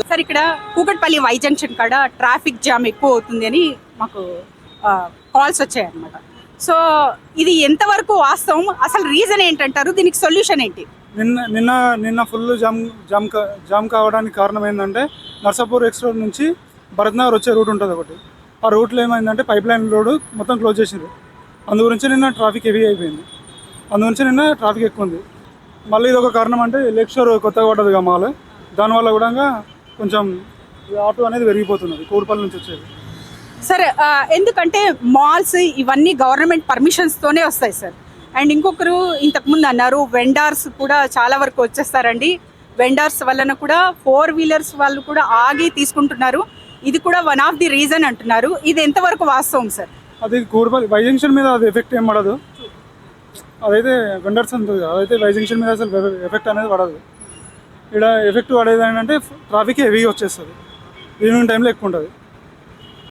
Sir ఇక్కడ Kukatpally Y junction కాడ traffic jam ఎక్కువ అవుతుంది అని మాకు కాల్స్ వచ్చాయి అన్నమాట. సో ఇది ఎంతవరకు వాస్తవం, అసలు రీజన్ ఏంటంటారు, దీనికి సొల్యూషన్ ఏంటి? నిన్న నిన్న నిన్న ఫుల్ జామ్ కావడానికి కారణం ఏంటంటే నర్సాపూర్ ఎక్స్ రోడ్ నుంచి భరత్ నగర్ వచ్చే రూట్ ఉంటుంది ఒకటి. ఆ రూట్లో ఏమైందంటే పైప్ లైన్ రోడ్ మొత్తం క్లోజ్ చేసింది. అందు గురించి నిన్న ట్రాఫిక్ హెవీ అయిపోయింది. అందు గురించి నిన్న ట్రాఫిక్ ఎక్కువ ఉంది. మళ్ళీ ఇది ఒక కారణం అంటే లేక్ షోర్ కొత్తగా పడ్డదిగా మాల్, దానివల్ల కూడా కొంచెం ఆటో అనేది పెరిగిపోతున్నది కూకట్పల్లి నుంచి వచ్చేది. సార్ ఎందుకంటే మాల్స్ ఇవన్నీ గవర్నమెంట్ పర్మిషన్స్తోనే వస్తాయి సార్. అండ్ ఇంకొకరు ఇంతకుముందు అన్నారు వెండార్స్ కూడా చాలా వరకు వచ్చేస్తారండి. వెండార్స్ వలన కూడా 4 వీలర్స్ వాళ్ళు కూడా ఆగి తీసుకుంటున్నారు. ఇది కూడా వన్ ఆఫ్ ది రీజన్ అంటున్నారు. ఇది ఎంతవరకు వాస్తవం సార్? అది కూకట్పల్లి వై జంక్షన్ మీద అది ఎఫెక్ట్ ఏం పడదు. అదైతే వెండర్స్ ఉంటుంది, అదైతే వై జంక్షన్ మీద అసలు ఎఫెక్ట్ అనేది పడదు. ఇక్కడ ఎఫెక్ట్ పడేది ఏంటంటే ట్రాఫిక్ హెవీగా వచ్చేస్తుంది, ఈవినింగ్ టైంలో ఎక్కువ ఉంటుంది.